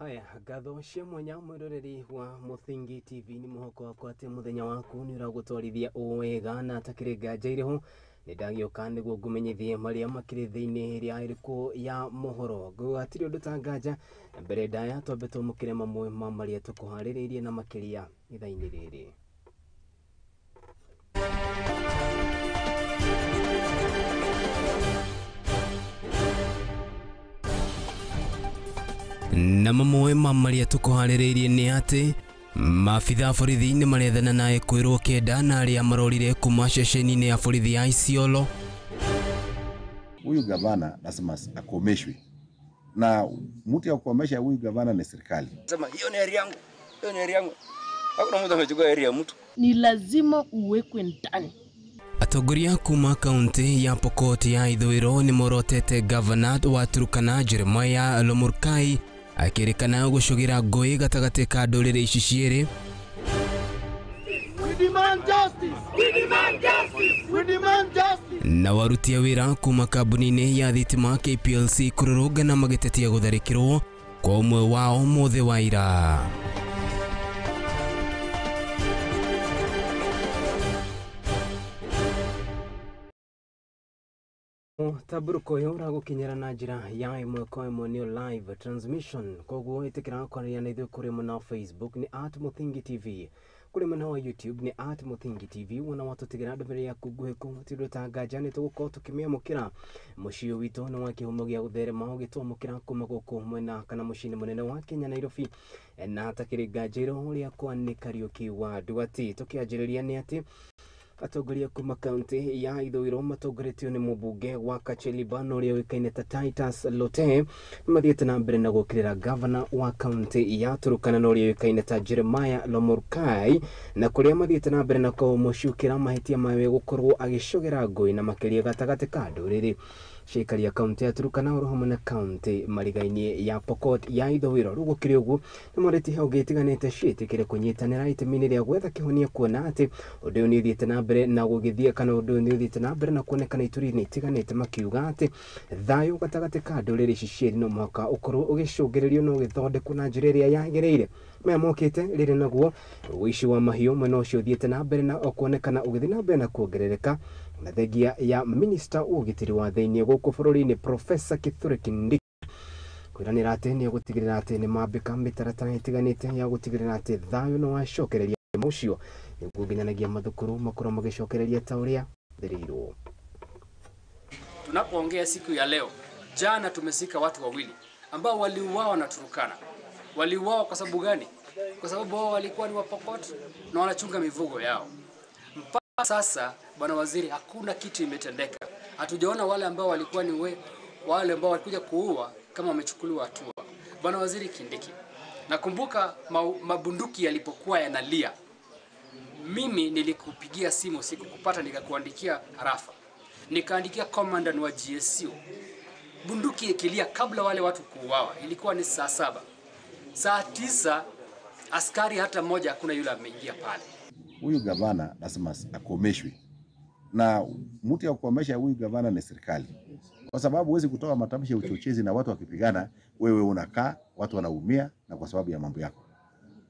Haya, gatho cia mwanya mwiroreri wa Muthingi TV ni muhoko wakwa ati muthenya waku ni uragutwarithia wega na takire nganja iriho ni ndagioka niguo ngumenyithie maria makiri thiini ria iriku ya mohoro gwatiri undu ta nganja mbere ndaya twambe tumukire mamwe ma maria tukuhaririirie na makiria ithaini riri. Na mamwe ma maria tukuhaririirie ni ati maabitha borithi ni marethana nae kwirwo kenda na aria marorire kuma ceceni-ini ya borithi ya Isiolo. Huyu gavana lazima akomeshwe, na mtu ya kukomesha huyu gavana ni serikali. Sema hiyo ni area yangu, hiyo ni area yangu. Hakuna mtu amechukua area ya mtu. Ni lazima uwekwe ndani. Atongoria kuma kaunti ya Pokot ya Ithũĩro ni morotete gavana wa Turkana Jeremiah Lomurkai akirikana gucugira ngui gatagati ka ndũrĩrĩ ici cierĩ. We demand justice! We demand justice! We demand justice! Na warutia wira kuma kambuni-inĩ ya thitima KPLC kururungana magitetia gutharikirwo kwa umwe wao mothe wa ira. Taburuko yora gukinyera na njira ya imwe kwa imwe ni live transmission koguo itikira kwaria na ithuĩ kuri muna Facebook ni @Muthingi TV, kuri muna wa YouTube ni @Muthingi TV. Wona watutigera ndumĩrĩri yaku nguhĩ kũmũtirwo ta nganja nĩ tũgũkorwo tũkĩmĩamũkĩra mũciĩ witũ nĩ wa kĩhumo gĩa gũtherema ũgĩtwamũkĩra kuma gũkũ mwena kana mũciĩ mũnene wa Kenya Nairobi, na takĩrĩ nganja ĩro ũrĩa kwa nĩ Kariuki wa Nduati. Tũkĩanjĩrĩria nĩ atĩ atongoria kuma kaunti ya Ithũĩro matongoretio ni mũmbunge wa Kachelibano ũrĩa ũĩkaine ta Titus Lote mathiĩte na mbere na gũkĩrĩra gavana wa kaunti ya Turkana ũrĩa ũĩkaine ta Jeremiah Lomurkai, na kũrĩa mathiĩte na mbere na kũmũcukĩra mahĩtia mawe gũkorwo agĩcogera ngũĩ na makĩria gatagatĩ ka ndũrĩrĩ cikari ya kaunti ya Turkana oro hamwe na kaunti marigaini ya Pokot ya Ithũĩro. Rĩu gũkĩrĩ ũguo nĩ morĩtie hau gĩtiganĩte ciĩtĩkĩre kũnyitanĩra itemi-inĩ rĩa gwetha kĩhonia kuona atĩ ũndũ ũyũ nĩ ũthiĩte na mbere na gũgĩthia kana ũndũ ũyũ nĩ ũthiĩte na mbere na kuonekana ituri-inĩ itiganĩte, makiuga atĩ thayũ gatagatĩ ka ndũrĩrĩ ici cierĩ no mũhaka ũkorwo ũgĩcũngĩrĩrio na ũgĩthondekwo na njĩra ĩrĩa yagĩrĩire. Maya mokĩte rĩrĩ naguo ũici wa mahiũ mwena ũcio ũthiĩte na mbere na kuonekana ũgĩthiĩ na mbere na kuongerereka na thengia ya minista ũgitĩri wa thĩinĩ gũkũ bũrũri-inĩ Profesa Kithure Kindiki kwiranĩra atĩ nĩ gũtigĩrĩra atĩ nĩ mambĩka mĩtaratara ĩtiganĩte ya gũtigĩrĩra atĩ thayũ nĩ wacokereria mũcio nĩguo nginyanagia mathukuru makorwo magĩcokereria ta ũrĩa thĩrĩirwo. Tunapoongea siku ya leo, jana tumesika watu wawili ambao waliuawa na Turkana. Waliuawa kwa sababu gani? Kwa sababu wao walikuwa ni Wapokot na wanachunga mifugo yao. Mpaka sasa bwana waziri, hakuna kitu imetendeka. Hatujaona wale ambao walikuwa ni wale ambao walikuja kuua kama wamechukuliwa hatua. Bwana waziri Kindiki, nakumbuka mabunduki yalipokuwa yanalia, mimi nilikupigia simu siku kupata nikakuandikia harafa. Nikaandikia commandant wa GSU. Bunduki ikilia kabla wale watu kuuawa ilikuwa ni saa 7. Saa 9 askari hata mmoja hakuna yule ameingia pale. Huyu gavana lazima akomeshwe, na mtu ya kukomesha huyu gavana ni serikali, kwa sababu huwezi kutoa matamshi ya uchochezi na watu wakipigana, wewe unakaa, watu wanaumia na kwa sababu ya mambo yako.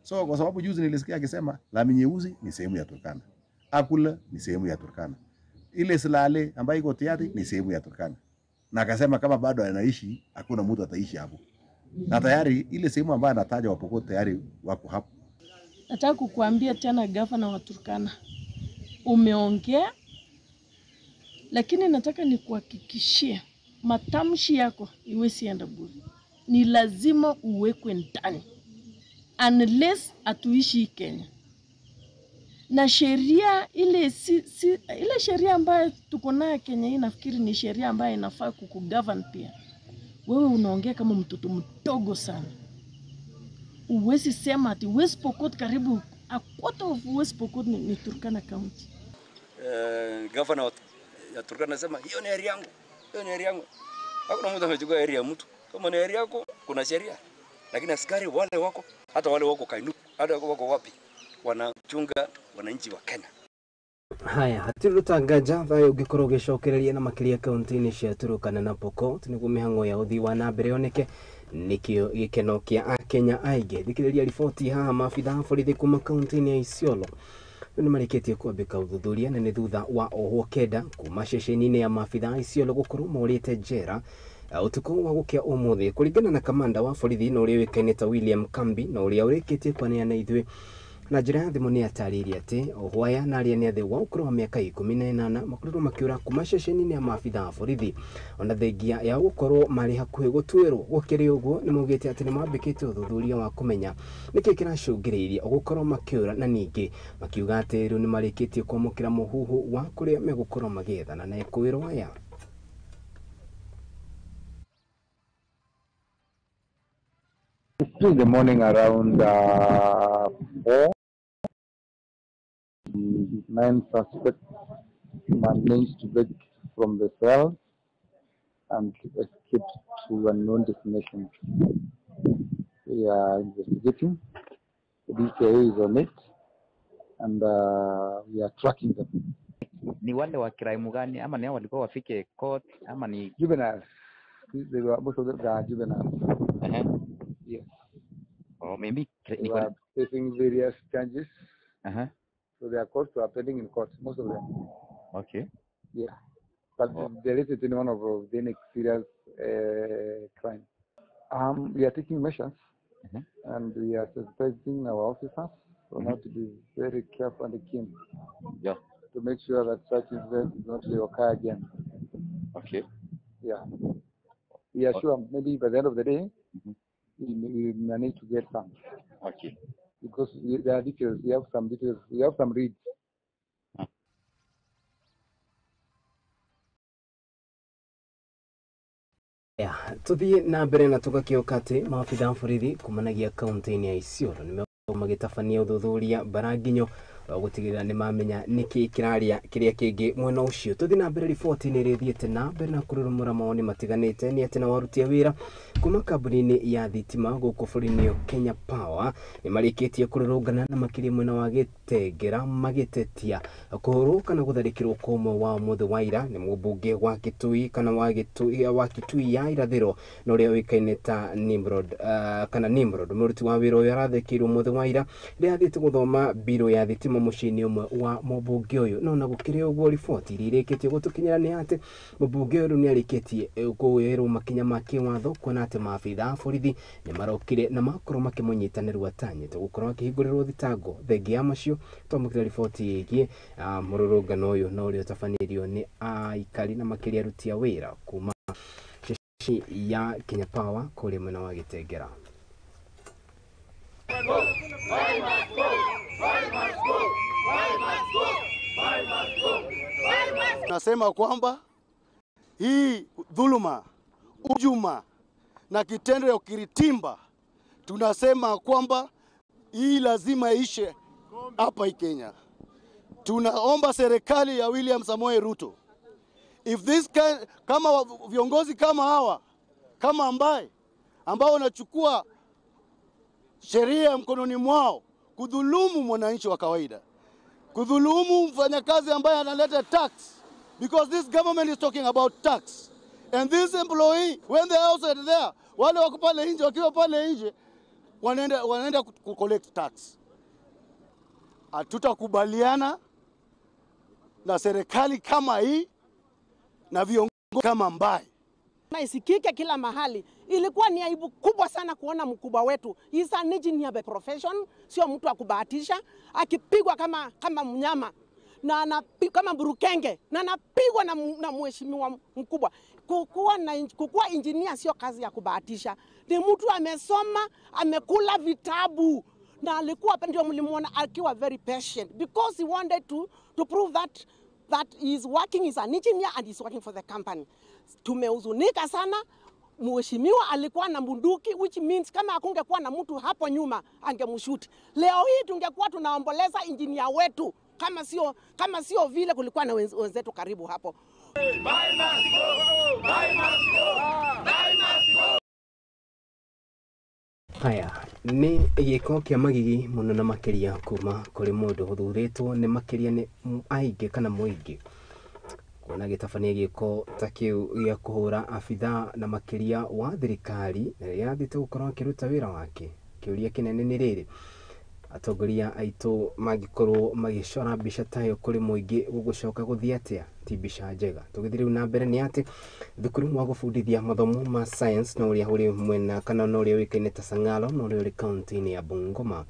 So kwa sababu juzi nilisikia akisema lami nyeusi ni sehemu ya Turkana, Akula ni sehemu ya Turkana, ile Silale ambayo iko tayari ni sehemu ya Turkana, na akasema kama bado anaishi hakuna mtu ataishi hapo, na tayari ile sehemu ambayo anataja Wapokot tayari wako hapo. Nataka kukuambia tena gavana wa Turkana, umeongea, lakini nataka nikuhakikishie matamshi yako iwezi enda bure. Ni lazima uwekwe ndani unless atuishi Kenya. Na sheria ile ile sheria ambayo tuko nayo Kenya hii, nafikiri ni sheria ambayo inafaa kukugovern pia. Wewe unaongea kama mtoto mdogo sana. Uwezi sema ati West Pokot karibu a quarter of West Pokot ni Turkana County. Governor ya Turkana anasema hiyo ni area yangu, hiyo ni area yangu. Hakuna mtu amechukua area ya mtu. Kama ni area yako kuna sheria. Lakini askari wale wako, hata wale wako Kainuku, hata wako wapi, wanachunga wananchi wa Kenya. Haya, hatirutangaja thayo ũngĩkorwo ũgĩcokereria na makĩria kaunti-inĩ cia Turkana na Pokot nĩguo mĩhang'o ya ũthii wa na mbere yoneke nikio gikeno kia Akenya aige. Thikiriria riboti haha maabitha borithi kuma kaunti-ini ya Isiolo ni marĩkĩtie kwambĩka ũthuthuria na nĩ thutha wa ohwo kenda kuma ceceni-inĩ ya maabitha Isiolo gũkorwo morĩte njera utuku wa gũkĩa ũmũthĩ, kũringana na kamanda wa borithi na ũrĩa wĩkaine ta William Kambi na ũrĩa ũrĩkĩtie kwaneana ithuĩ na njĩra ya thimũ. Nĩ atarĩirie atĩ ohwo aya na arĩa nĩ athĩ wa ũkũrũ wa mĩaka 18 makorirwo makĩũra kuma ceceni-inĩ ya maabitha borithi ona thengia ya gũkorwo marĩ hakuhĩ gũtuĩrwo. Gũkĩrĩ ũguo nĩ maugĩte atĩ nĩ mambĩkĩte ũthuthuria wa kũmenya nĩkĩ kĩracũngĩrĩirie gũkorwo makĩũra, na ningĩ makiuga atĩ rĩu nĩ marĩkĩtie kwamũkĩra mũhuhu wa kũrĩa megũkorwo magĩethana na ekũĩrwo aya. In the morning around 4, 9 suspects managed to break from the cell and escape to unknown destination. We are investigating. The DCI is on it and we are tracking them. Ni wale wa crime gani ama ni hao walikuwa wafike court ama ni juveniles? Most of them are juveniles. Yes. Oh, maybe they are facing various charges. So they are courts are pending in court, most of them. Okay. Yeah. But there isn't any one of any serious crime. We are taking measures and we are sensitizing our officers on how to be very careful and keen. Yeah. To make sure that such events do not occur again. Okay. Yeah. We are sure maybe by the end of the day, we manage to get some. Okay. Because there are details, we have some details, we have some reads. Tuthie na mbere na tugakĩoka atĩ maabitha borithi kumanagia kaunti-inĩ ya Isiolo nĩ magĩtabania ũthuthuria baranginyo gũtigĩrĩra nĩ mamenya nĩkĩ kĩrarĩa kĩrĩa kĩngĩ mwena ũcio. Tuthi na mbere riboti-inĩ ĩrĩthiĩte na mbere na kũrũmũra maoni matiganĩte nĩ atĩ na waruti wĩra kuma kambuni-inĩ ya thitima gũkũ bũrũri-inĩ Kenya Power nĩ marĩkĩtie kũrũrũngana na makĩria mwena wa Gĩtengera magĩtetia kũhũrwo kana gũtharĩkĩrwo kwa ũmwe wa mũthĩ wa ira nĩ mũmbunge wa Kitui kana wa Kitui ya irathĩro na ũrĩa wĩkaine ta Nimrod mũruti wa wĩra ũyũ arathĩkĩirwo mũthĩ wa ira rĩrĩa athiĩte gũthoma mbirũ ya thitima mũciĩ-inĩ ũmwe wa mũmbunge ũyũ. No na gũkĩrĩ ũguo riboti iria irĩkĩtie gũtũkinyĩra nĩ atĩ mũmbunge ũyũ nĩ arĩkĩtie kũoerwo makinya ma kĩwatho kuona atĩ maabitha borithi nĩ marokire na makorwo makĩmũnyitanĩrwo atanyĩte gũkorwo akĩhingũrĩrwo thitango. Thengia ya macio twamũkĩra riboti ĩgiĩ mũrũrũngano ũyũ na ũrĩa ũtabanĩrio nĩ aikari na makĩria aruti a wĩra kuma ceci ya Kenya Power kũrĩa mwena wa Gĩtengera. Nasema kwamba hii dhuluma, ujuma na kitendo ya ukiritimba, tunasema kwamba hii lazima ishe hapa Kenya. Tunaomba serikali ya William Samoei Ruto, if this kama viongozi kama hawa kama ambao wanachukua sheria mkononi mwao kudhulumu mwananchi wa kawaida, kudhulumu mfanyakazi ambaye analeta tax, because this government is talking about tax, and this employee when they are outside there, wale wako pale nje, wakiwa pale nje wanaenda ku collect tax. Hatutakubaliana na serikali kama hii na viongozi kama na isikike kila mahali. Ilikuwa ni aibu kubwa sana kuona mkubwa wetu, he's an engineer by profession, sio mtu wa kubahatisha, akipigwa kama mnyama na anapigwa kama burukenge na anapigwa na mheshimiwa mkubwa. Kukuwa engineer sio kazi ya kubahatisha, ni mtu amesoma, amekula vitabu, na alikuwa ndio mlimuona akiwa very patient because he wanted to prove that he is working, is an engineer and is working for the company. Tumehuzunika sana. Mheshimiwa alikuwa na bunduki, which means kama hakungekuwa na mtu hapo nyuma angemshuti. Leo hii tungekuwa tunaomboleza engineer wetu kama sio vile kulikuwa na wenzetu karibu hapo. Haya nĩ gĩko kĩa magigi mũno na makĩria kuma kũrĩ mũndũ ũthuthĩtwo nĩ makĩria nĩ aingĩ kana mũingĩ kuona gĩtabania gĩko ta kĩu gĩa kũhũra abitha na makĩria wa thirikari na yathĩte gũkorwo akĩruta wĩra wake. Kĩũria kĩnene nĩ rĩrĩ, atongoria aitũ mangĩkorwo magĩcora mbica tayo kũrĩ mũingĩ gũgũcoka gũthiĩ atĩa? Ti mbica njega. Tũgĩthiĩ rĩu na mbere nĩ atĩ thukuru wa gũbundithia mathomo ma science na ũrĩa ũrĩ mwena kana na ũrĩa ũĩkaine ta Sang'alo na ũrĩa ũrĩ kaunti-inĩ ya Bungoma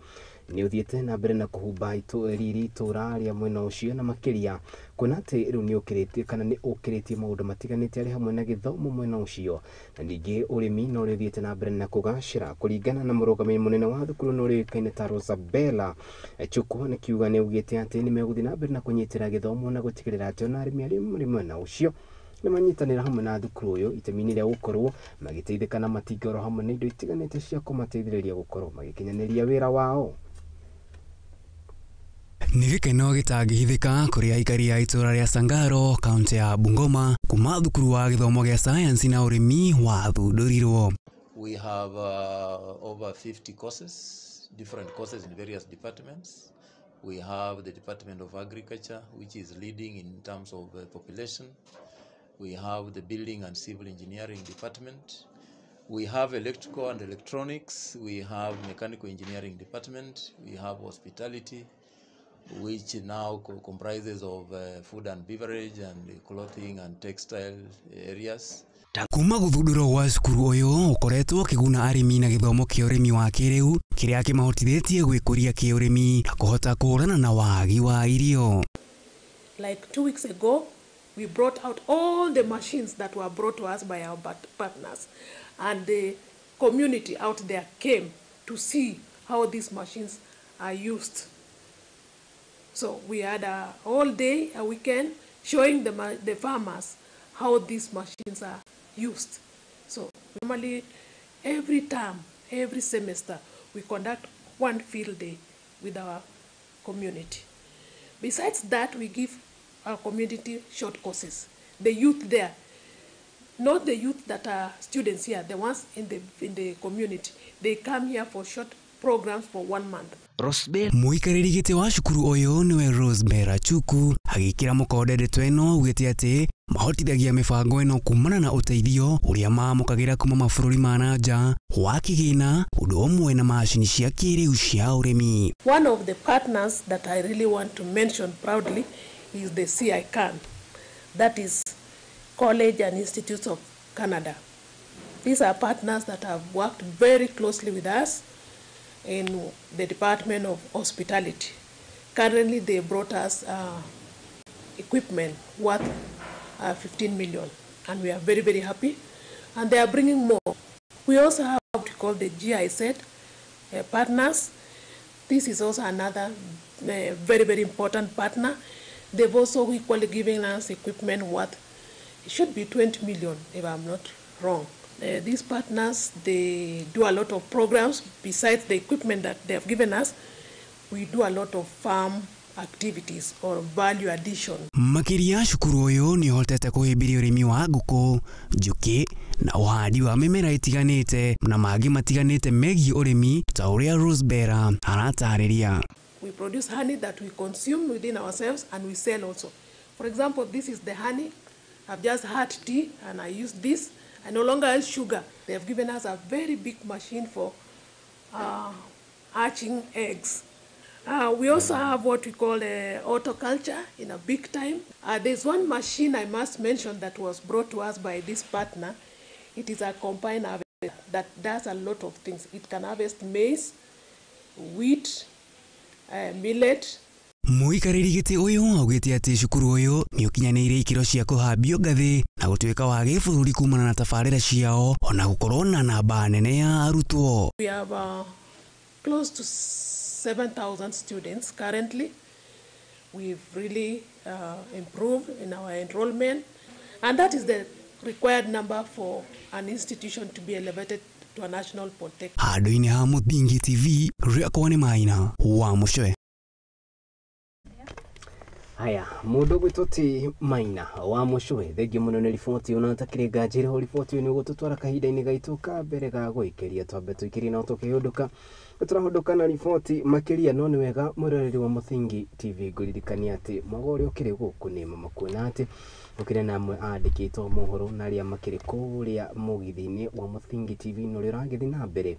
nĩ ũthiĩte na mbere na kũhumba riri itũra rĩa mwena ũcio na makĩria kuona atĩ rĩu nĩ ũkĩrĩtie kana nĩ ũkĩrĩtie maũndũ matiganĩte arĩ hamwe na gĩthomo mwena ũcio na ningĩ ũrĩmi na ũrĩa ũthiĩte na mbere na kũgacĩra kũringana na mũrũgamĩrĩri mũnene wa thukuru na ũrĩa ũĩkaine ta Rosabella Chukwu nĩ kiuga nĩ augĩte atĩ nĩ megũthiĩ na mbere na kũnyitĩra gĩthomo na gũtigĩrĩra atĩ ona arĩmi arĩ mwena ũcio nĩ manyitanĩra hamwe na thukuru ũyũ itemi-inĩ rĩa gũkorwo magĩteithĩka na matingĩoro hamwe na indo itiganĩte cia kũmateithĩrĩria gũkorwo magĩkinyanĩria wĩra wao. Nĩ gĩkeno gĩtangĩhithĩka kũrĩ aikari a itũra rĩa Sang'alo, kaunti ya Bungoma, kuma thukuru wa gĩthomo gĩa science na ũrĩmi wathundũrirwo. We have over 50 courses, different courses in various departments. We have the Department of Agriculture, which is leading in terms of population. We have the Building and Civil Engineering Department. We have Electrical and Electronics. We have Mechanical Engineering Department. We have Hospitality, which now comprises of food and beverage and clothing and textile areas. Kuma gũthundũrwo gwa cukuru ũyũ ũkoretwo ũkĩguna arĩmi na gĩthomo kĩa ũrĩmi wa kĩrĩu kĩrĩa kĩmahotithĩtie gwĩkũria kĩũrĩmi na kũhota kũhũrana na wagi wa irio. Like 2 weeks ago, we brought out all the machines that were brought to us by our partners, and the community out there came to see how these machines are used. So we had a whole day, a weekend, showing the farmers how these machines are used. So normally every term, every semester, we conduct one field day with our community. Besides that, we give our community short courses. The youth there, not the youth that are students here, the ones in the community, they come here for short programs for 1 month. Mũikarĩri gĩtĩ wa cukuru ũyũ nĩwe Rosabella Chukwu agĩkĩra mũkonde ndeto ĩno augĩte atĩ mahotithagia mĩbango ĩno kumana na ũteithio ũrĩa mamũkagĩra kuma mabũrũri ma nanja wa kĩgĩna ũndũ ũmwe na macini cia kĩrĩu cia ũrĩmi. One of the partners that I really want to mention proudly is the CICAN, that is College and Institutes of Canada. These are partners that have worked very closely with us in the Department of Hospitality. Currently, they brought us equipment worth 15 million, and we are very, very happy. And they are bringing more. We also have what we call the GIZ partners. This is also another very, very important partner. They've also equally given us equipment worth, it should be 20 million if I'm not wrong. These partners, they do a lot of programs. Besides the equipment that they have given us, we do a lot of farm activities or value addition. Makĩria cukuru ũyũ nĩ ũhotete kũhĩmbĩria ũrĩmi wa ngũkũ, njũkĩ na ũhandi wa mĩmera ĩtiganĩte na mangĩ matiganĩte megiĩ ũrĩmi ta ũrĩa Rosabella aratarĩria. We produce honey that we consume within ourselves and we sell also. For example, this is the honey. I've just had tea and I use this. I no longer use sugar. They have given us a very big machine for hatching eggs. We also have what we call horticulture in a big time. There's one machine I must mention that was brought to us by this partner. It is a combined harvester that does a lot of things. It can harvest maize, wheat, millet. Mũikarĩri gĩtĩ ũyũ augĩte atĩ cukuru ũyũ nĩ ũkinyanĩire ikĩro cia kũhambio ngathĩ na gũtuĩka wa gĩbũrũri kumana na tabarĩra ciao ona gũkorwo na namba nene ya arutwo. We have close to 7,000 students currently. We've really improved in our enrollment, and that is the required number for an institution to be elevated to a national polytechnic. Handũ-inĩ ha Mũthingi TV, rĩakwa nĩ Maina wa Mũcwe. Haya, mũndũ gwĩtũti Maina wa Mũcwe, thengiũ mũno nĩ riboti ĩno takĩrĩ nganjĩra ho riboti ĩno gũtũtwara kahinda-inĩ gaitũ ka mbere ga gũikĩria twambe tũikĩrie na tũkĩhũndũka turahodoka na riboti makiria no ni wega muroreri wa Muthingi TV guririkania ati magori ukiri guku ni mamakuna ati ukire na amwe andikitwo mohoro na ria makiri kuria mugithini wa Muthingi TV no riragithi na mbere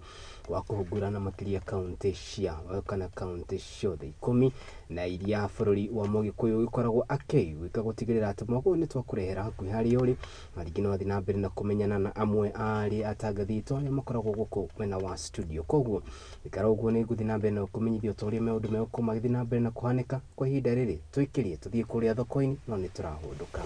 wa kuhugurana makiria county cia kana county ciothe 10 na iria bururi wa Mugikuyu ikoragwo akiwika gutigirira ati magori ni twakurehera hakuhi hari uri maringi no athi na mbere na kumenyana na amwe ari atangathitwo aria makoragwo guku mwena wa studio koguo ikaroguo ni guthi na mbere na kumenyithio toria maundu meko magithi na mbere na kuhanika kwa ihinda riri twikirie tuthie kuria thoko-ini no ni turahunduka.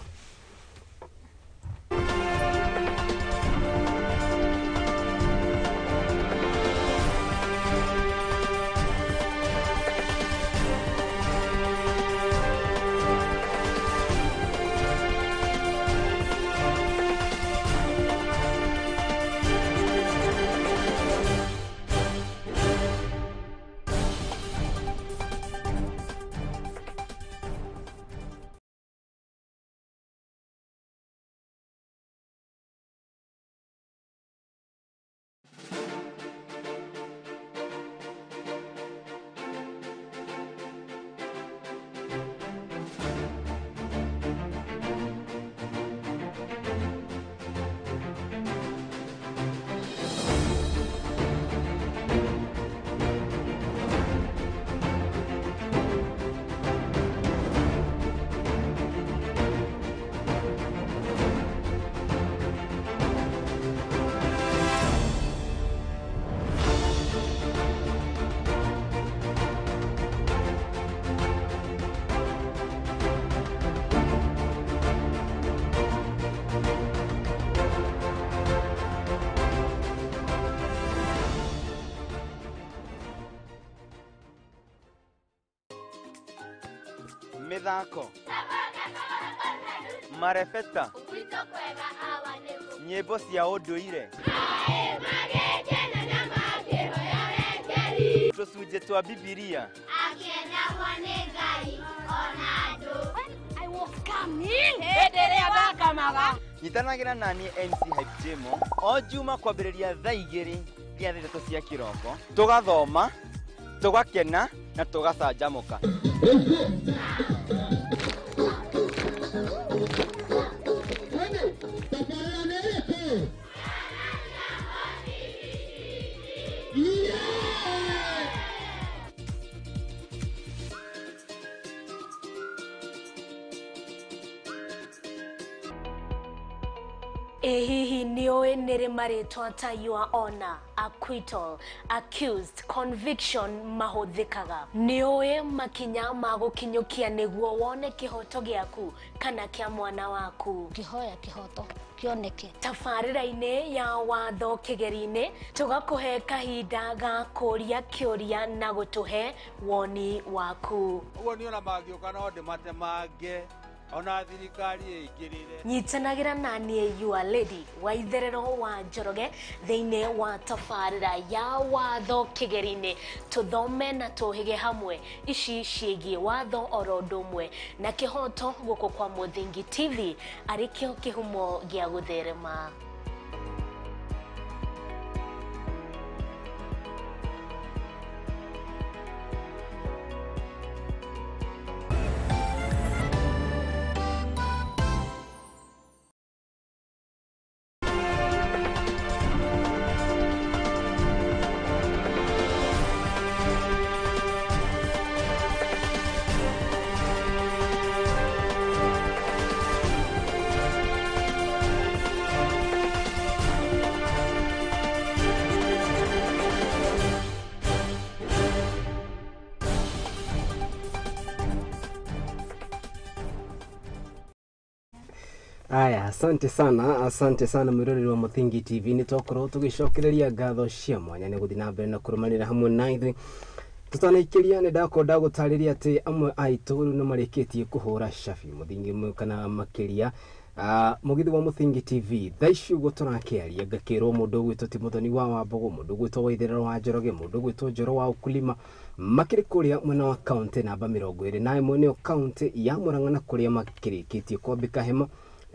Mithako marefeta nyimbo cia unduire tucunjĩ twa Bibilia nyitanagira nani MC Hype Jemo o juma kwambĩrĩria thaa 2 cia thaa 3 cia kĩroko tugathoma tugakena na tugacanjamũka. Hihi niwe nere maritwa ta your honor, acquittal, accused, conviction mahuthikaga. Niwe makinya magukinyukia niguo wone kihoto giaku kana kia mwana waku. Kihoya kihoto kioneke. Tabarĩra-inĩ ya watho kĩgeri-inĩ tugakuhe kahinda ga kũria kĩũria na gũtuhe woni waku. Uguo ni ona mangĩũka no ndĩmatemange ona thirikari ĩingĩrĩre. Nyitanagira nanie your lady Waitherero wa Njoroge thĩinĩ wa tabarĩra ya watho kĩgeri-inĩ tuthome na tuhige hamwe ici ciĩgiĩ watho oro ũndũ ũmwe na kĩhoto gũkũ kwa Muthingi TV arĩkĩo kĩhumo gĩa gũtherema. Aya, asante sana mwiroreri wa Muthingi TV ni tokoro tugicokereria ngatho cia mwanya ni guthi na mbere na kurumanira hamwe na ithuĩ tutanaikĩria ni ndakonda gũtarĩria ati amwe aitu no marĩkĩtie kuhura shafi Muthingi kana makiria mugithi wa Muthingi TV thaici ugo turakĩaria ngakĩrwo mũndũ gwĩtwo ti Muthoni wa Wambogo mũndũ gwĩtwo Waitherero wa Njoroge mũndũ gwĩtwo Njoro wa Ukulima makĩrĩ kũrĩa mwena wa county namba 21 nĩyo county ya Murang'a na kũrĩa makĩrĩkĩtie kwambĩka hema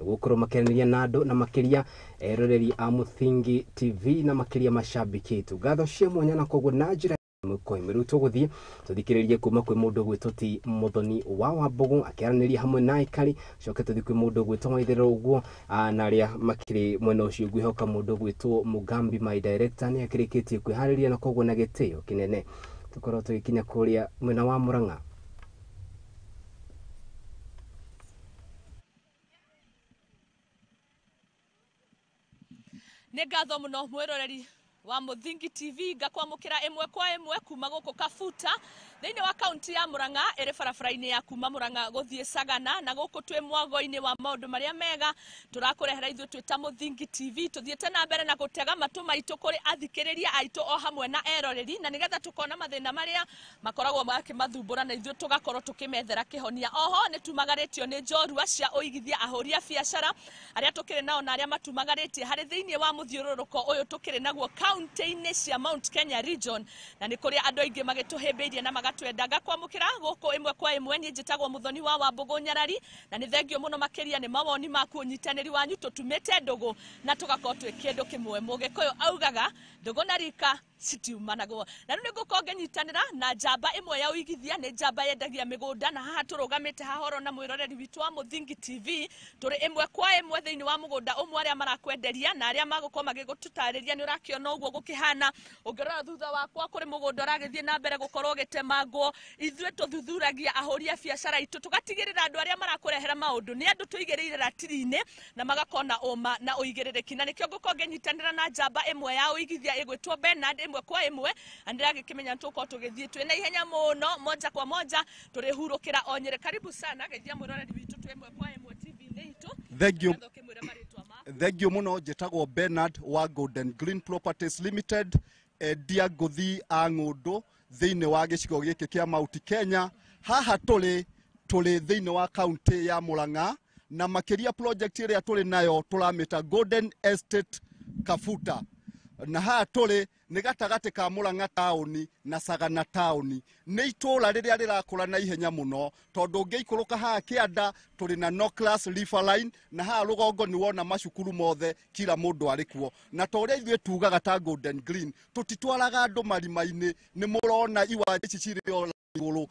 gukorwo makenania na andũ na makiria eroreri a Muthingi TV na makiria mashabiki tu ngatho cia mwanya na koguo na njĩra Mukoimeru tuguthie tuthikiririe kuma kwi mundu gwitoti Muthoni wa Wambugu akiaraniria hamwe na ikari coke tuthi kwi mundu gwitwo Maithero uguo na aria makiri mwena ucio gwihoka mundu gwitwo Mugambi my director ni akirikitie kwihariria na koguo na gitio kinene tukorwo tugikinya kuria mwena wa Murang'a. Nĩ ngatho mũno mwĩroreri wa Muthingi TV ngakwamũkĩra ĩmwe kwa ĩmwe kuma gũkũ Kabuta thĩinĩ wa kaunti ya Murang'a ĩrĩ barabara-inĩ ya kuma Murang'a gũthiĩ Sagana na gũkũ twĩ mwago-inĩ wa maũndũ marĩa mega tũrakũrehera ithuĩ twĩ ta Muthingi TV tuthiĩte na mbere na gũtega matũ maitũ kũrĩ athikĩrĩria aitũ o hamwe na eroreri na nĩgetha tukona mathĩna marĩa makoragwo makĩmathumbũra na ithuĩ tugakorwo tukĩmethera kĩhonia. Oho nĩ tumagarĩtio nĩ njorua cia ũigithia ahũri a biacara arĩa tukĩrĩ nao na arĩa matumagarĩtie harĩ thĩinĩ wa mũthiũrũrũko ũyũ tukĩrĩ naguo kaunti-inĩ cia Mount Kenya region na nĩ kũrĩ andũ aingĩ magĩtũhĩmbĩirie na magatwenda ngakwamũkĩra gũkũ ĩmwe kwa ĩmwe. Niĩ njĩtagwo Muthoni wa Wambugu Nyarari na nĩ thengio mũno makĩria nĩ mawoni maku ũnyitanĩri wanyu tũtumĩte ndũgũ na tũgakorwo twĩ kĩndũ kĩmwe. Mũgĩkũyũ augaga ndũgũ na rika citiumanagwo na rĩu nĩngũkorwo ngĩnyitanĩra na njamba ĩmwe ya ũigithia nĩ njamba yendagia mĩgũnda na haha tũrũgamĩte hahoro na mwĩroreri witũ wa Muthingi TV tũrĩ ĩmwe kwa ĩmwe thĩinĩ wa mũgũnda ũmwe arĩa marakwenderia na arĩa magũkorwo magĩgũtũtarĩria nĩ ũrakĩona ũguo gũkĩhana. Ũngĩrora thutha wakwa kũrĩ mũgũnda ũragĩthiĩ na mbere gũkorwo ũgĩtemangwo. Ithuĩ tũthuthuragia ahũri a biacara itũ tũgatigĩrĩra andũ arĩa marakũrehera maũndũ nĩ andũ tũigĩrĩire ratiri-inĩ na magakona ũma na ũigĩrĩrĩki na nĩkĩo ngũkorwo ngĩnyitanĩra na njamba ĩmwe ya ũigithia ĩgwĩtwo Bernard ĩmwe kwa ĩmwe na ndĩragĩkĩmenya tũkorwo tũgĩthiĩ twĩ na ihenya mũno moja kwa moja tũrĩhurũkĩra o Nyeri. Karibu sana geithia mwĩroreri witũ twĩ ĩmwe kwa ĩmwe TV-inĩ itũ. Thengio muno njĩtagwo Bernard wa Golden Green Properties Limited endia ngũthi a ng'ũndũ thĩinĩ wa gĩcigo gĩkĩ kĩa Mount Kenya. Haha tũrĩ thĩinĩ wa kaunti ya Murang'a na makĩria project ĩrĩa tũrĩ nayo tũramĩta Golden Estate Kabuta na haha tũrĩ nĩ gatagatĩ ka Murang'a taũni na Sagana taũni. Nĩ itũũra rĩrĩa rĩrakũra na ihenya mũno tondũ ũngĩikũrũka haha kĩanda tũrĩ na Norclass River Line na haha rũgongo nĩ wona macukuru mothe kila mũndũ arĩ kuo na ta ũrĩa ithuĩ tugaga ta Golden Green tũtitwaraga andũ marima-inĩ. Nĩ mũrona iwanja ici cirĩ o igũrũ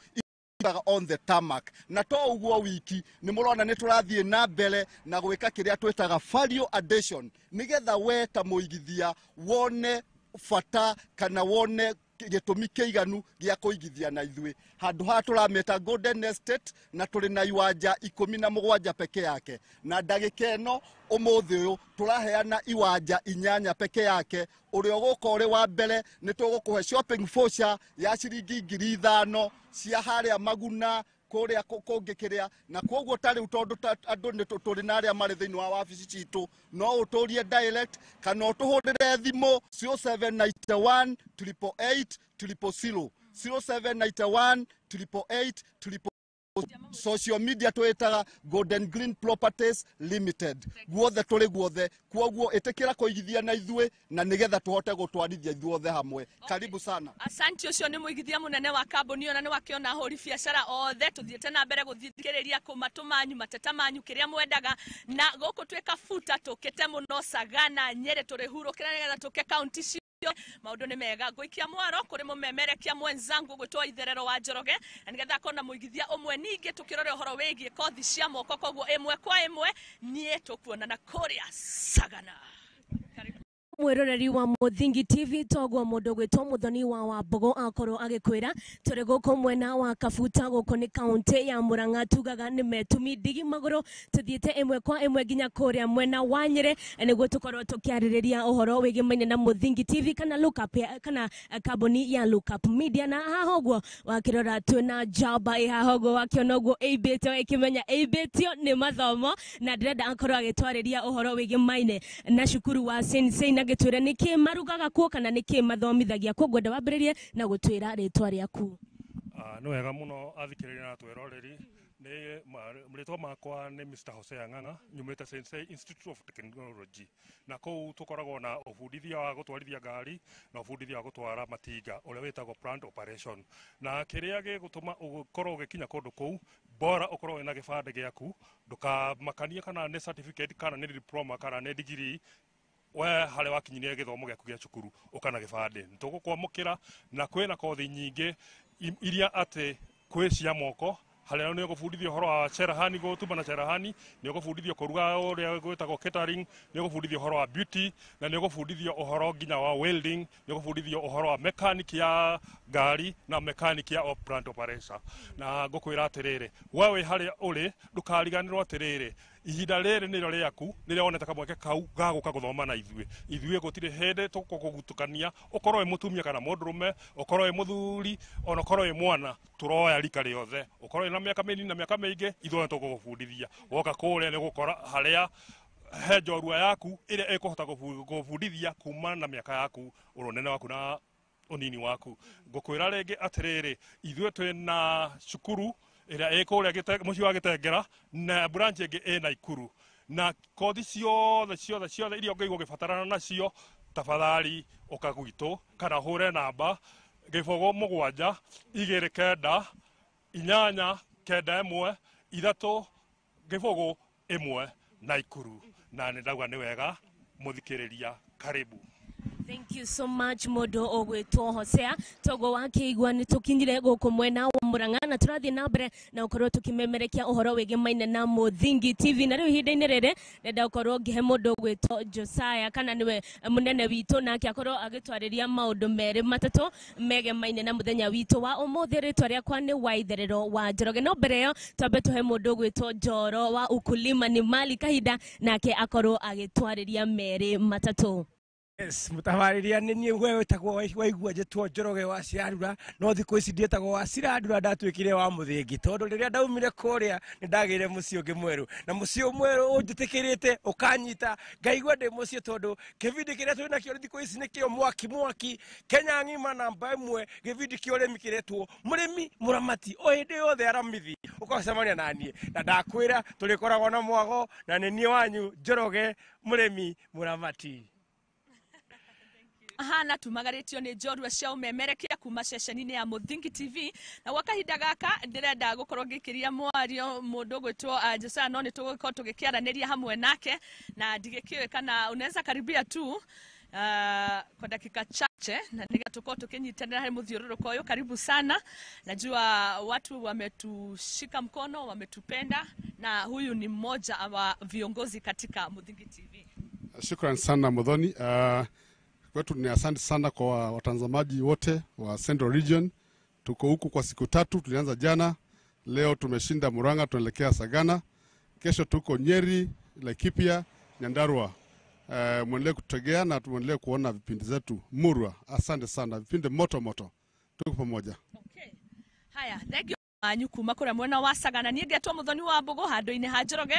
on the tarmac na to ũguo wiki nĩ mũrona nĩ tũrathiĩ na mbere na gwĩka kĩrĩa twĩtaga value addition nĩgetha we ta mũigithia wone bata kana wone gĩtũmi kĩiganu gĩa kũigithia na ithuĩ. Handũ haha tũramĩta Golden Estate na tũrĩ na iwanja 17 peke yake na ndagĩka ĩno ũmũthĩ ũyũ tũraheana iwanja 8 peke yake. Ũrĩa ũgũka ũrĩ wa mbere nĩ tũgũkũhe shopping voucher ya ciringi 5,000 cia harĩa Maguna kũrĩa kũngĩkĩrĩa na koguo tarĩu tondũ andũ nĩ tũrĩ na arĩa marĩ thĩinĩ wa wabici citũ no ũtũrie direct kana ũtũhũrĩre thimũ 0791 888 000 0791 888 social media twĩtaga Golden Green Properties Limited. Guothe tũrĩ guothe kwoguo ĩtĩkĩra kũigithia na ithuĩ na nĩgetha tũhote gũtwarithia ithuothe hamwe. Karibu sana. Asante ũcio nĩ mũigithia mũnene wa kambuni ĩyo na nĩ wakĩona ahũri biacara othe tũthiĩte na mbere gũthikĩrĩria matũ manyu mateta manyu kĩrĩa mwendaga na gũkũ twĩ Kabuta tũkĩte mũno Sagana Nyeri tũrĩhurũkĩra nĩgetha tũke kaunti maũndũ nĩ mega. Ngũikia mwaro kũrĩ mũmemerekia mwenzangu gwĩtwo Itherero wa Njoroge na nĩgetha akona mũigithia ũmwe ningĩ tũkĩrore ũhoro wĩgiĩ kothi cia moko koguo ĩmwe kwa ĩmwe niĩ tũkuonana kũrĩa Sagana. Mwĩroreri wa Muthingi TV toguo mũndũ gwĩtwo Muthoni wa Wambugu akorwo agĩkwĩra tũrĩ gũkũ mwena wa Kabuta gũkũ nĩ kaunti ya Murang'a tugaga nĩ metumi ndigi magũrũ tuthiĩte ĩmwe kwa ĩmwe nginya kũrĩa mwena wa Nyeri nĩguo tũkorwo tũkĩarĩrĩria ũhoro wĩgĩmaine na Muthingi TV kana kana kambuni ya Lookup Media na haha ũguo wakĩrora twĩna njamba haha ũguo wakĩona ũguo ĩmbĩtio ĩkĩmenya ĩmbĩtio nĩ mathomo na ndĩrenda akorwo agĩtwarĩria ũhoro wĩgĩmaine na cukuru wa Sensei na gĩtwĩre nĩkĩ marugaga kuo kana nĩkĩ mathomithagia kuo. Ngwenda wambĩrĩrie na gũtwĩra rĩtwa rĩaku. Nĩ wega mũno athikĩrĩria na twĩroreri. Nĩ rĩtwa makwa nĩ Mr. Hosea Ng'ang'a nyumĩte Sensei Institute of Technology na kũu tũkoragwo na ũbundithia wa gũtwarithia ngari na ũbundithia wa gũtwara matinga ũrĩa wĩtagwo plant operation na kĩrĩa gĩgũtũma ũkorwo ũgĩkinya kũndũ kũu bora ũkorwo wĩna gĩbandĩ gĩaku ndũkamakanie kana nĩ certificate kana nĩ diploma kana nĩ degree we hale wakinyirie githomo gyaku gya cukuru ukana gibande nitugukwamukira na kwina kothi nyingi iria ate kwi cia moko hale ni gufundithio horo wa cherahani gutuma na cherahani ni gufundithio kuruga uria gwitagwo catering ni gufundithio horo wa beauty na ni gufundithio uhoro nginya wa welding ni gufundithio uhoro wa mechanic ya gari na mechanic ya plant operation na ngukwira atiriri wewe hale uri ndukariganirwo atiriri ihinda riri niro riaku riria woneta kamweke kau gaguka guthoma na ithuĩ gutire hende tukugutukania ukorwo mutumia kana mundurume ukorwo muthuri ona ukorwo mwana turoya rika riothe ukorwo na miaka minini na miaka mingi ithuĩ tukugufundithia woka kuria ni gukora haria he njorua yaku iria ikuhota gufundithia kuma na miaka yaku uronene waku na unini waku ngukwira ringi atiriri ithuĩ twina cukuru ira ekuria muci wa Gitengera na branch ingi ina Ikuru na kothi ciothe iria ungeigwo gibatarana nacio tafadhali ukagwitu kana hure namba 07 2 9 8 9 1 3 na Ikuru na ndauga ni wega muthikiriria karibu. Thank you so much Modo ogwetwo Hosea togo wakiigwa ni tukinyire guku mwena wa Murang'a na turathi na mbere na ukorwo tukimemerekia uhoro wege maina na Muthingi TV na riu hinda-ini riri ndenda ukorwo ngihe mundu ogwetwo Josiah kana niwe munene witu nake akorwo agitwariria maundu meri matatu mege maina na muthenya witu wa umuthi ritwa riakwa ni Waitherero wa Njoroge no mbere yo twambe tuhe mundu ogwetwo Njoro wa ukulima ni mali kahinda nake akorwo agitwariria meri matatu. Yes, mutawariria ni nie wewe tagwo waigua jetwo Njoroge wa Ciarura no thiko ici ndietagwo wa Cirandura ndatwikire wa Muthingi tondu riria ndaumire kuria ni ndagire muci ungi mweru na muci mweru unjitikirite ukanyita ngaigua ndi muci tondu kivindi kiria tuli nakio thiko ici nikio mwaki Kenya ngima namba 1 givindi kio remi kiretwo murimi muramati o hindi yothe aramithi ukacemania nanie na ndakwira tulikoragwo na mwago na ni nie wanyu Njoroge murimi muramati. Hana tumagaritio ni njorua cia umemerekia kuma ceceni-ini ya Muthingi TV na gwa kahinda gaka ndirenda gukorwo ngikiria mwario mundu gwitwo Josiah no ni tugukorwo tugikiaraniria hamwe nake na ndigikiwe kana unaweza karibia tu kwa dakika chache na niga tuko tukinyitanira hari muthiururuko uyu. Karibu sana, najua watu wametushika mkono, wametupenda na huyu ni mmoja wa viongozi katika Muthingi TV. Shukrani sana Muthoni. Kwetu ni asante sana kwa watazamaji wote wa Central Region. Tuko huku kwa siku 3, tulianza jana, leo tumeshinda Murang'a, tunaelekea Sagana. Kesho tuko Nyeri, Laikipia, Nyandarua. Mwendelee kutegea na tuendelee kuona vipindi zetu Murwa. Asante sana, vipindi moto. Tuko pamoja. Okay. Haya, thank you. Anyukuma kuria mwena wa Sagana nie ngetwo Muthoni wa Mbugu handu-ini ha Njoroge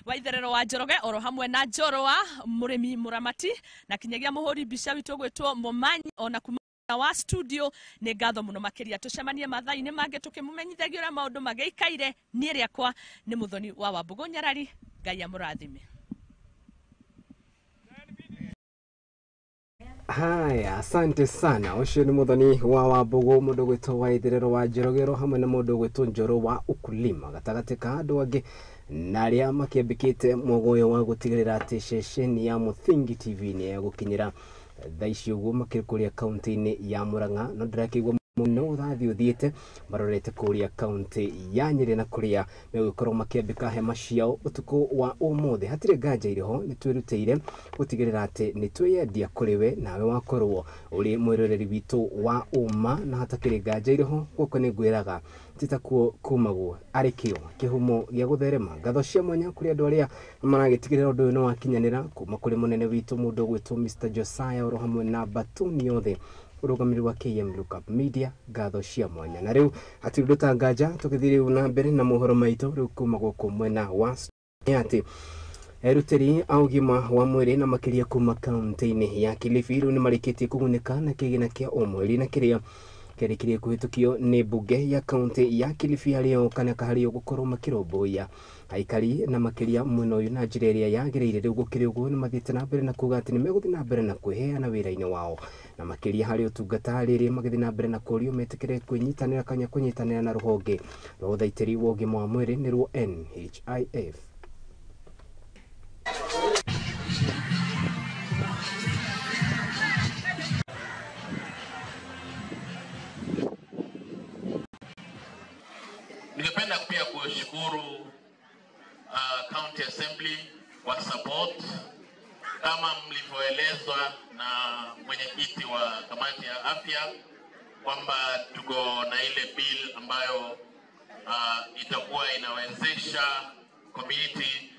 Waitherero wa Njoroge oro hamwe na Njorowa murimi muramati na kinyagia muhuri mbica witu gwitwo Mumanyi ona kuma wa studio ni ngatho muno makiria tucemanie mathaa-ini mange tukimumenyithagia uria maundu mageikaire nie riakwa ni Muthoni wa Wambugu Nyarari. Ngai amurathime. Haya, asante sana. Ucio ni Muthoni wa Wambugu mundu gwitwo Waitherero wa Njorogero hamwe na mundu gwitwo Njoro wa ukulima gatagati ka andu angi na aria makiambikite mugoyo wa gutigirira ati ceceni ya Muthingi TV ni yagukinyira thaici uguo makikuria kaunti-ini ya Murang'a no ndirakigwa muno uthathi uthiite marorete kuria kaunti ya Nyeri na kuria megukorwo makiambika hema ciao utuku wa umuthi hatire nganja iriho ni twirutire gutigirira ati ni tweyendia kuriwe nawe wakorwo uri mwiroreri witu wa uma na hatakire nganja iriho guko ni ngwiraga titakuo kumaguo arikio kihumo gia gutherema ngatho cia mwanya kuri andu aria maragitigirira undu no wakinyanira kuma kuri munene witu mundu gwitwo Mr. Josiah oro hamwe na batuni yothe urugamiri wa KM Lookup Media ngatho cia mwanya na riu atiruta nganja tukithiri una mbere na muhoro maito riu kuma guku mwena wa ati eruteri augima wa mwiri na makiria kuma kaunti-ini ya Kilifi riu ni marikitie kugunika na kigina kia omweri na kiria kerikirie kuhitukio ni bunge ya kaunti ya Kilifi ario kana kahario gukorwo makiromboya aikari na makiria mwena uyu na njira iria yagiriire riu gukiri uguo ni mathite na mbere na kuga ati ni meguthi na mbere na kwiheana wira-ini wao na makiria hari utungata riri magithi na mbere na kurio metikire kunyitanira kanya kunyitanira na ruhonge rwa uthaitiri wa ugima wa mwiri ni ruo NHIF. Ningependa pia kushukuru County Assembly kwa support kama mlivyoelezwa na mwenyekiti wa kamati ya afya kwamba tuko na ile bill ambayo itakuwa inawezesha community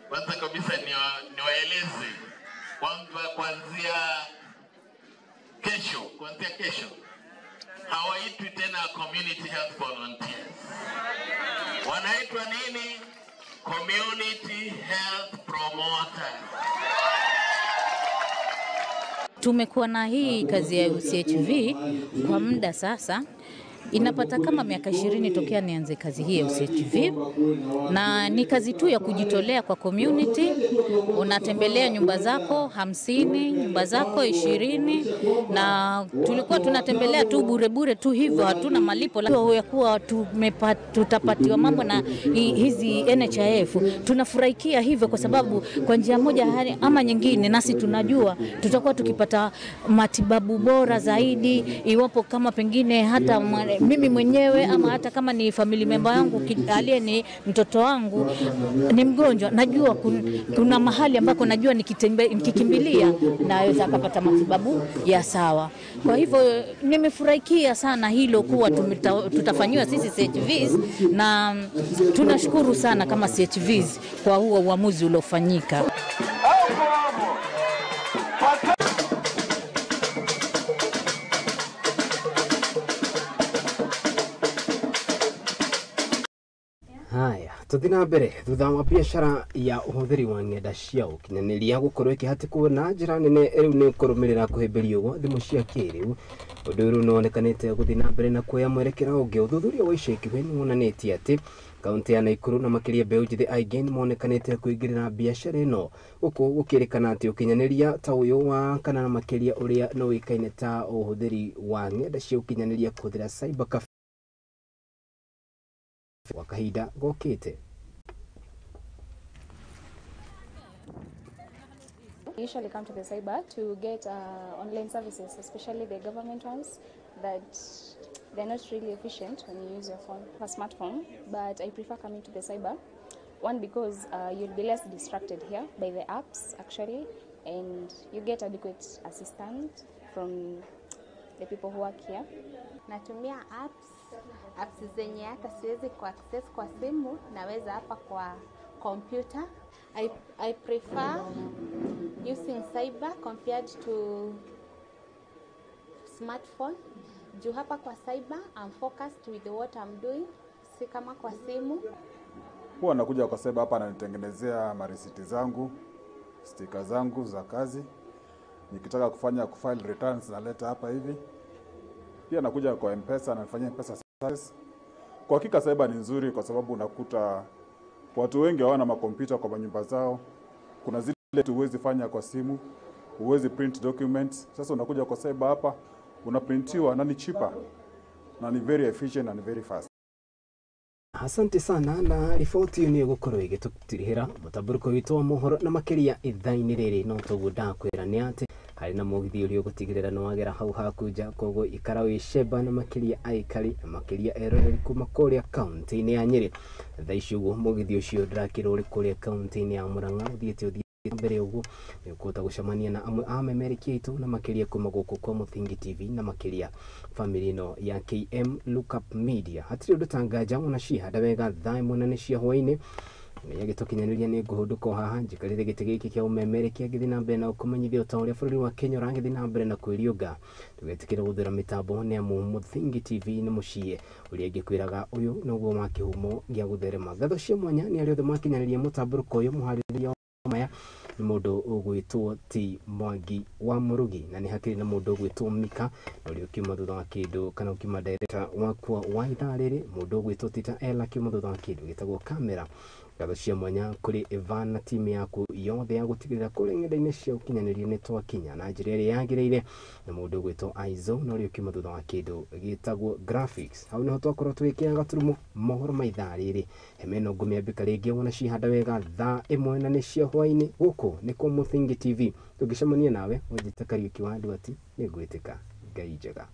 kwanza kabisa niwaeleze kwamba kuanzia kesho hawaitwi tena community health volunteers. Wanaitwa nini? Community health promoters. Tumekuwa na hii kazi ya UCHV kwa muda sasa. Inapata kama miaka 20 tokea nianze kazi hii ya UCHV, na ni kazi tu ya kujitolea kwa community. Unatembelea nyumba zako 50, nyumba zako 20, na tulikuwa tunatembelea tu bure tu hivyo, hatuna malipo ya kuwa tutapatiwa mambo na hizi NHIF. Tunafurahikia hivyo kwa sababu kwa njia moja ama nyingine nasi tunajua tutakuwa tukipata matibabu bora zaidi, iwapo kama pengine hata mimi mwenyewe ama hata kama ni family member yangu aliye ni mtoto wangu ni mgonjwa, najua kuna mahali ambako najua nikikimbilia naweza kupata matibabu ya sawa. Kwa hivyo nimefurahikia sana hilo kuwa tutafanywa sisi CHVs, na tunashukuru sana kama CHVs kwa huo uamuzi uliofanyika. Haya, tuthina mbere thutha wa biashara ya uhuthiri wa ng'enda cia ukinyanĩria gũkorwo ĩkĩhatĩkwo na njĩra nene rĩu nĩ kũrũmĩrĩra kũhĩmbĩrio gwa thimũ cia kĩrĩu. Ũndũ ũyũ nĩwonekanĩte gũthiĩ na mbere na kuoya mwerekera ũngĩ. Ũthuthuria wa ica ikuhĩ nĩwonanĩtie atĩ kaunti ya Nakuru na makĩria mbeũ njĩthĩ aingĩ nĩmonekanĩte kũingĩrĩra biashara ĩno, gũkũ gũkĩrĩkana atĩ ũkinyanĩria ta ũyũ wa kana na makĩria ũrĩa nĩũĩkaine ta ũhũthĩri wa ng'enda cia ũkinyanĩria kũhũthĩra cyber cafe wakahinda gokite. We usually come to the cyber to get online services, especially the government ones, that they're not really efficient when you use your phone, a smartphone. But I prefer coming to the cyber. One, because you'll be less distracted here by the apps actually, and you get adequate assistance from the people who work here. Natumia apps zenye hata siwezi access kwa simu, naweza hapa kwa computer. I prefer using cyber compared to smartphone. Juu hapa kwa cyber I'm focused with what I'm doing, si kama kwa simu. Huwa nakuja kwa cyber hapa na nitengenezea marisiti zangu, sticker zangu za kazi. Nikitaka kufile returns naleta hapa hivi. Pia nakuja kwa M-Pesa na nafanya M-Pesa service. Kwa hakika cyber ni nzuri kwa sababu unakuta watu wengi hawana makompyuta kwa nyumba zao. Kuna zile huwezi fanya kwa simu, huwezi print documents. Sasa unakuja kwa cyber hapa, unaprintiwa na ni cheaper na ni very efficient and very fast. Asante sana, na riboti ĩyo nĩgũkorwo ĩgĩtũtirihĩra mũtamburũko witũ wa mohoro na makĩria ithaa-inĩ rĩrĩ. No toguo ndakwĩra nĩ atĩ harĩ na mũgithi ũrĩa ũgũtigĩrĩra nĩwagera hau hakunja, koguo ikara wĩcemba na makĩria aikari na makĩria eroreri kuma kũrĩa kaunti-inĩ ya Nyĩrĩ. Thaa ici ũguo mũgithi ũcio ndĩrakĩrwo ũrĩ kũrĩa kaunti-inĩ ya Mũrang'a ũthiĩte mbere ũguo nĩũkũhota gũcemania na amwe a memerekia aitũ na makĩria kuma gũkũ kwa Muthingi TV na makĩria family ĩno ya KM Lookup Media. Hatirĩ ũndũ ta nganja ona cihanda wega thaa ĩmwe na nĩ cia hwaĩ-inĩ. Nĩgĩtũkinyanĩria nĩ ngũhũndũka haha njikarĩre gĩtĩ gĩkĩ kĩa ũmemerekia ngĩthiĩ na mbere na ũkũmenyithia ta ũrĩa bũrũri wa Kenya ũragĩthiĩ na mbere na kwĩriũnga. Tũgetĩkĩra gũthĩra mĩtambo nĩamu Muthingi TV nĩ mũciĩ ũrĩa ingĩkwĩraga ũyũ nĩguo wa kĩhumo gĩa gũtherema. Ngatho cia mwanya nĩ arĩa othe makinyanĩria mũtamburũko ũyũ mũharĩrĩria maya nĩ mũndũ ũgwĩtwo ti Mwangi wa Mũrugi, na nĩ hakĩrĩ na mũndũ ũgwĩtwo Mika ũrĩa ũkiuma thutha wa kĩndũ kana ũkiuma director wakwa wa ithaa rĩrĩ, mũndũ ũgwĩtwo Tita Ela akiuma thutha wa kĩndũ gĩtagwo kamera. Ngatho cia mwanya kũrĩ Evan na timu yaku yothe ya gũtigĩrĩra kũrĩa ng'enda-inĩ cia ũkinyanĩria nĩ twakinya na njĩra ĩrĩa yagĩrĩire, na mũndũ ũgwĩtwo Aizo na ũrĩa ũkiuma thutha wa kĩndũ gĩtagwo graphics. Hau nĩho twakorwo tũgĩkĩra gaturumo mohoro ma ithaa rĩrĩ. Hemeno ngũmĩambĩka rĩngĩ wona cihanda wega thaa ĩmwe na nĩ cia hwaĩ-inĩ. Gũkũ nĩ kwa Muthingi TV, tũngĩcemania nawe ũnjĩte Kariuki wa Nduati nĩ ngwĩtĩka. Ngai njega.